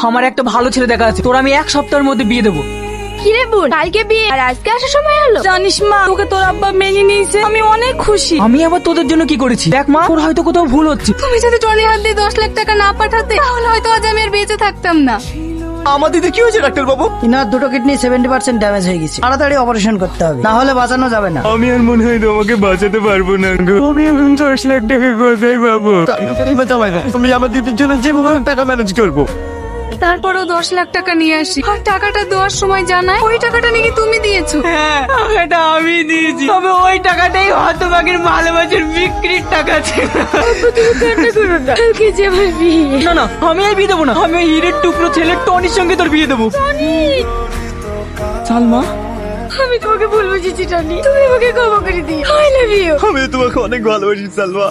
আমার একটা ভালো ছেলে দেখা আছে, তোর আমি 1 সপ্তাহের মধ্যে বিয়ে দেবো। কিরে বোন, কালকে বিয়ে আর আজকে আসার সময় হলো? জানিস মা, তোকে তোর আব্বা মেনে নিয়েছে, আমি অনেক খুশি। আমি আবার তোদের জন্য কি করেছি? দেখ মা, তোর হয়তো কোথাও ভুল হচ্ছে। তুমি যদি টনি হাত দিয়ে 10 লাখ টাকা না পাঠাতে, তাহলে হয়তো আজ আমি আর বেঁচে থাকতাম না। আমার দিদি কি হয়েছে ডাক্তার বাবু? ইনার দুটো কিডনি 70% ড্যামেজ হয়ে গেছে, তাড়াতাড়ি অপারেশন করতে হবে, না হলে বাঁচানো যাবে না। আমি আর মনে হয় তোমাকে বাঁচাতে পারবো না গো। আমি এখন 10 লাখ টাকা কোথায় পাবো? তুমি আমার দিদির জন্য যেভাবে টাকা ম্যানেজ করবো। তারপরও 10 লাখ টাকা নিয়ে আসি, আর টাকাটা দেওয়ার সময় জানাই ওই টাকাটা নাকি তুমি দিয়েছো। হ্যাঁ, এটা আমি দিয়েছি, তবে ওই টাকাটাই হতভাগের ভালোবাসার বিক্রির টাকা ছিল। কালকে যে আমার বিয়ে। না না, আমি আর বিয়ে দেবো না। আমি ওই হীরের টুকরো ছেলে টনির সঙ্গে তোর বিয়ে দেবো। সালমা, আমি তোমাকে ভুল বুঝেছি টনি, তুমি আমাকে ক্ষমা করে দিও। I love you. আমি তোমাকে অনেক ভালোবাসি সালমা।